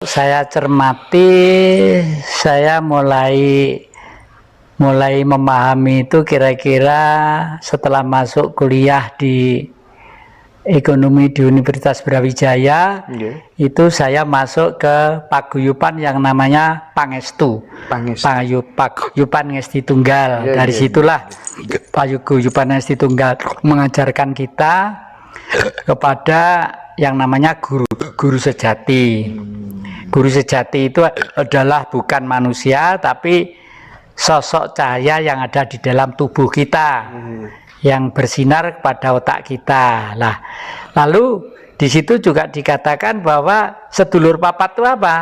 saya cermati, saya mulai memahami itu kira-kira setelah masuk kuliah di ekonomi di Universitas Brawijaya. Itu saya masuk ke paguyuban yang namanya Pangestu. Paguyuban Ngesti Tunggal. Dari situlah paguyuban Ngesti Tunggal mengajarkan kita kepada yang namanya guru sejati. Guru sejati itu adalah bukan manusia, tapi sosok cahaya yang ada di dalam tubuh kita, yang bersinar pada otak kita. Lah, lalu di situ juga dikatakan bahwa sedulur papat itu apa?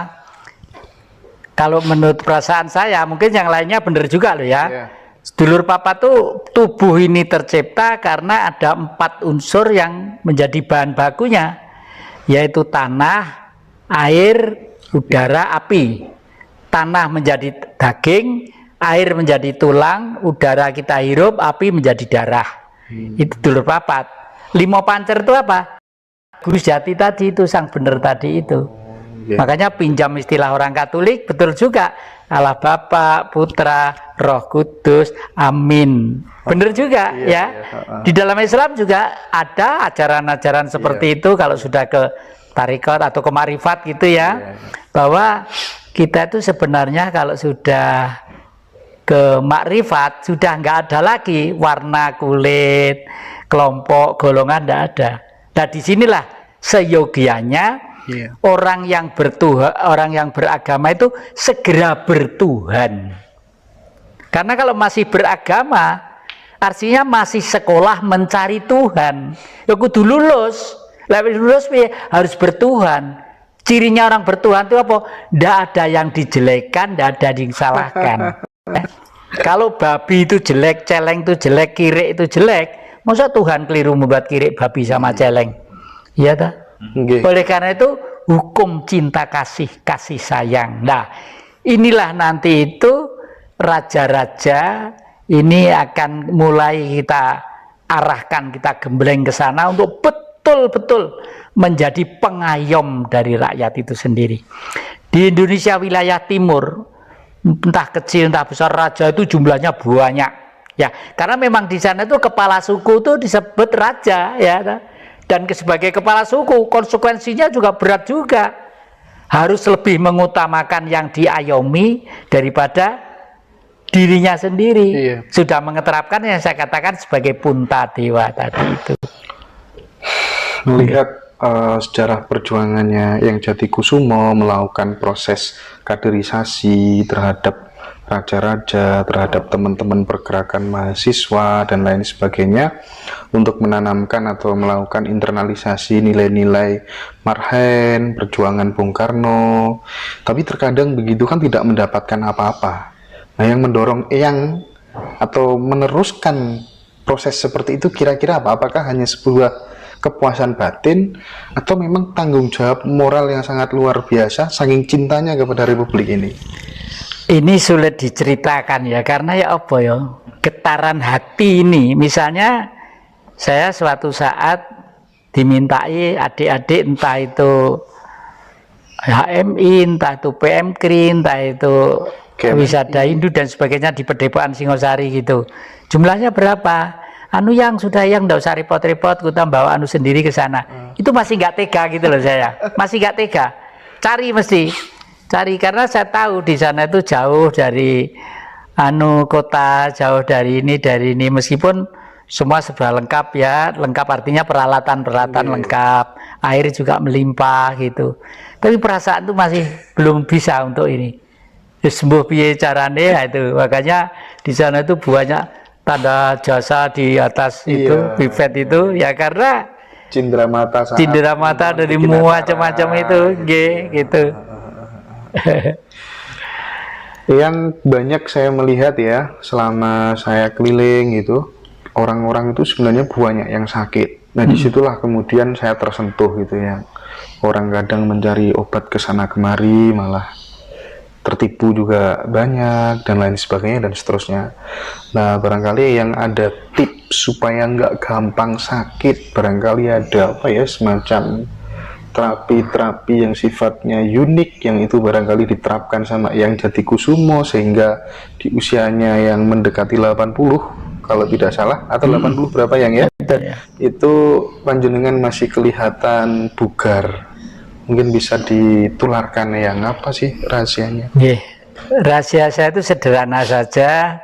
Kalau menurut perasaan saya, mungkin yang lainnya benar juga loh ya. Sedulur papat itu tubuh ini tercipta karena ada 4 unsur yang menjadi bahan bakunya, yaitu tanah, air, udara, api. Tanah menjadi daging, air menjadi tulang, udara kita hirup, api menjadi darah. Itu dulur papat. 5 pancer itu apa? Guru sejati tadi itu, sang bener tadi itu. Makanya pinjam istilah orang Katolik, betul juga. Allah Bapa, Putra, Roh Kudus, Amin. Bener juga ya. Di dalam Islam juga ada ajaran-ajaran seperti itu kalau sudah ke tarekat atau ke marifat gitu ya. Bahwa kita itu sebenarnya kalau sudah ke makrifat sudah nggak ada lagi warna kulit, kelompok, golongan, nggak ada. Nah disinilah seyogianya orang yang bertuhan, orang yang beragama itu segera bertuhan. Karena kalau masih beragama, artinya masih sekolah mencari Tuhan. Ya kudu lulus, lulus harus bertuhan. Cirinya orang bertuhan itu apa? Nggak ada yang dijelekan, nggak ada yang disalahkan. Kalau babi itu jelek, celeng itu jelek, kirik itu jelek, masa Tuhan keliru membuat kirik, babi sama celeng? Iya tak? Oleh karena itu hukum cinta kasih sayang. Nah inilah nanti itu raja-raja ini akan mulai kita arahkan, kita gembleng ke sana untuk betul-betul menjadi pengayom dari rakyat itu sendiri. Di Indonesia wilayah timur, entah kecil entah besar, raja itu jumlahnya banyak ya, karena memang di sana itu kepala suku itu disebut raja ya. Dan sebagai kepala suku konsekuensinya juga berat juga, harus lebih mengutamakan yang diayomi daripada dirinya sendiri. Sudah mengeterapkan yang saya katakan sebagai punta dewa tadi itu. Melihat sejarah perjuangannya yang Jatikusumo melakukan proses kaderisasi terhadap raja-raja, terhadap teman-teman pergerakan mahasiswa dan lain sebagainya, untuk menanamkan atau melakukan internalisasi nilai-nilai Marhen, perjuangan Bung Karno. Tapi terkadang begitu kan tidak mendapatkan apa-apa. Nah yang mendorong atau meneruskan proses seperti itu kira-kira apa? Apakah hanya sebuah kepuasan batin atau memang tanggung jawab moral yang sangat luar biasa saking cintanya kepada Republik ini? Ini sulit diceritakan ya, karena ya apa ya, getaran hati ini. Misalnya saya suatu saat dimintai adik-adik, entah itu HMI, entah itu PMKRI, entah itu Wisata Hindu dan sebagainya di Padepokan Singosari gitu. Jumlahnya berapa? Anu yang sudah yang nggak usah repot-repot, kita bawa anu sendiri ke sana. Itu masih nggak tega gitu loh saya, masih nggak tega. Cari karena saya tahu di sana itu jauh dari anu kota, jauh dari ini meskipun semua serba lengkap ya, lengkap artinya peralatan lengkap, air juga melimpah gitu. Tapi perasaan itu masih belum bisa untuk ini. Sembuh piye carane ya itu, makanya di sana itu banyak tanda jasa di atas itu, pipet itu ya, karena cindera mata dari macam-macam itu, gitu. Yang banyak saya melihat ya selama saya keliling itu, orang-orang itu sebenarnya banyak yang sakit. Nah disitulah kemudian saya tersentuh gitu ya. Orang kadang mencari obat ke sana kemari, malah tertipu juga banyak dan lain sebagainya dan seterusnya. Nah barangkali yang ada tips supaya nggak gampang sakit, barangkali ada apa ya, semacam terapi-terapi yang sifatnya unik yang itu barangkali diterapkan sama Eyang Jatikusumo sehingga di usianya yang mendekati 80 kalau tidak salah atau 80 berapa yang ya? Betul, ya. Itu panjenengan masih kelihatan bugar. Mungkin bisa ditularkan yang apa sih rahasianya? Rahasia saya itu sederhana saja.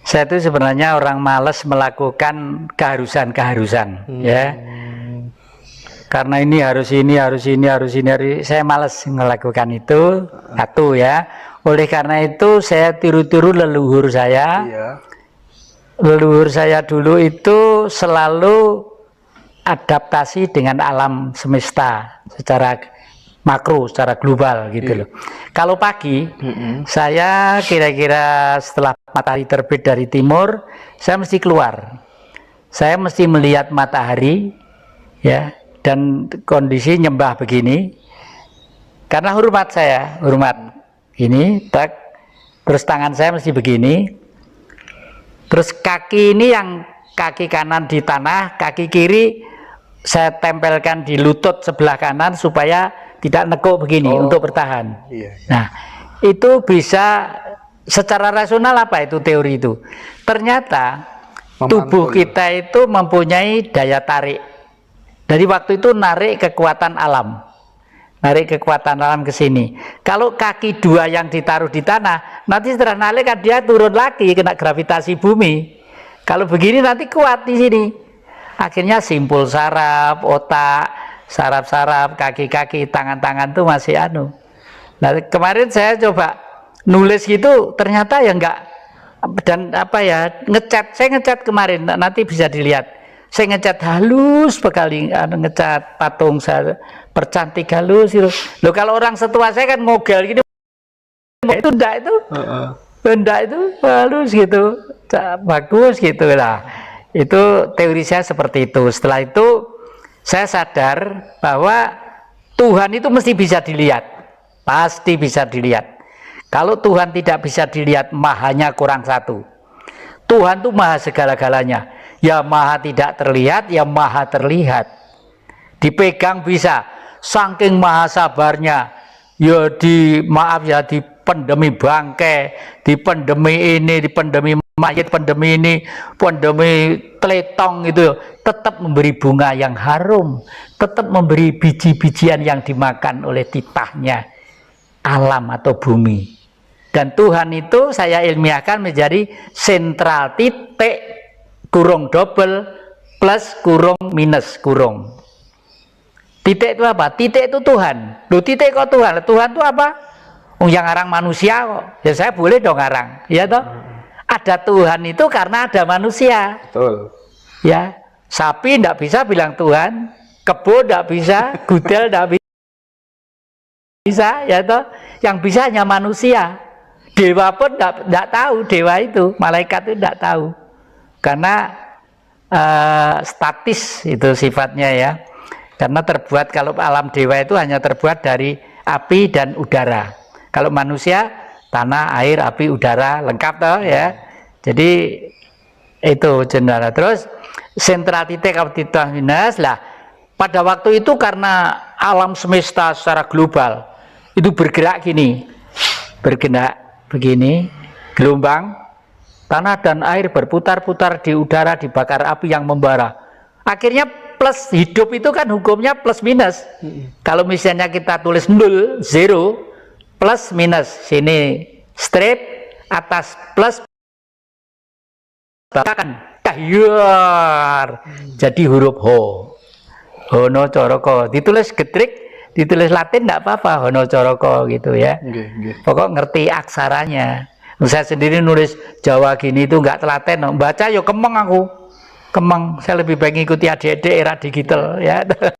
Saya itu sebenarnya orang malas melakukan keharusan-keharusan, ya. Karena ini harus ini, harus ini, harus ini, harus. Saya malas melakukan itu. Satu ya. Oleh karena itu saya tiru-tiru leluhur saya. Iya. Leluhur saya dulu itu selalu adaptasi dengan alam semesta secara makro, secara global gitu loh. Kalau pagi, saya kira-kira setelah matahari terbit dari timur, saya mesti keluar. Saya mesti melihat matahari, ya, dan kondisi nyembah begini. Karena hormat saya, hormat ini, tak, terus tangan saya mesti begini. Terus kaki ini yang kaki kanan di tanah, kaki kiri saya tempelkan di lutut sebelah kanan supaya tidak nekuk begini untuk bertahan. Iya. Nah, itu bisa secara rasional apa itu teori itu? Ternyata tubuh kita itu mempunyai daya tarik. Dari waktu itu narik kekuatan alam. Narik kekuatan alam ke sini. Kalau kaki dua yang ditaruh di tanah, nanti setelah narik kan dia turun lagi kena gravitasi bumi. Kalau begini nanti kuat di sini. Akhirnya simpul saraf, otak, saraf-saraf, kaki-kaki, tangan-tangan tuh masih anu. Nah, kemarin saya coba nulis gitu, ternyata ya enggak. Dan apa ya, saya ngecat kemarin, nanti bisa dilihat. Saya ngecat halus sekali, ngecat patung saya, percantik halus gitu. Loh, kalau orang setua saya kan ngogel gitu, itu enggak itu, enggak itu halus gitu, bagus gitu lah. Itu teori saya seperti itu. Setelah itu saya sadar bahwa Tuhan itu mesti bisa dilihat, pasti bisa dilihat. Kalau Tuhan tidak bisa dilihat, mahanya kurang satu. Tuhan itu maha segala-galanya, ya maha tidak terlihat, ya maha terlihat. Dipegang bisa, saking maha sabarnya, ya di maaf ya di pandemi bangkai, di pandemi ini, di pandemi mayat, pandemi ini, pandemi teletong itu, tetap memberi bunga yang harum, tetap memberi biji-bijian yang dimakan oleh titahnya alam atau bumi. Dan Tuhan itu saya ilmiahkan menjadi sentral titik kurung double plus kurung minus kurung. Titik itu apa? Titik itu Tuhan. Loh, titik kok Tuhan? Tuhan itu apa? Yang ngarang manusia kok. Ya saya boleh dong ngarang, ya toh? Ada Tuhan itu karena ada manusia. Betul. Ya, sapi tidak bisa bilang Tuhan, kebo tidak bisa, gudel tidak bisa, ya toh? Yang bisa hanya manusia. Dewa pun tidak tahu, dewa itu, malaikat itu tidak tahu. Karena statis itu sifatnya ya. Karena terbuat, kalau alam dewa itu hanya terbuat dari api dan udara. Kalau manusia, tanah, air, api, udara, lengkap toh ya. Jadi itu jendela. Terus sentral titik aktivitas minus lah. Pada waktu itu karena alam semesta secara global itu bergerak gini, bergerak begini, gelombang tanah dan air berputar-putar di udara, dibakar api yang membara. Akhirnya plus hidup itu kan hukumnya plus minus. Kalau misalnya kita tulis 0, 0, plus minus, sini straight, atas plus, bahkan kahyar, jadi huruf ho, hono coroko, ditulis getrik, ditulis Latin tidak apa-apa, hono coroko gitu ya. Pokok ngerti aksaranya. Saya sendiri nulis Jawa gini itu nggak telaten, baca yo kemeng aku, kemeng. Saya lebih baik ngikuti adik-adik era digital ya.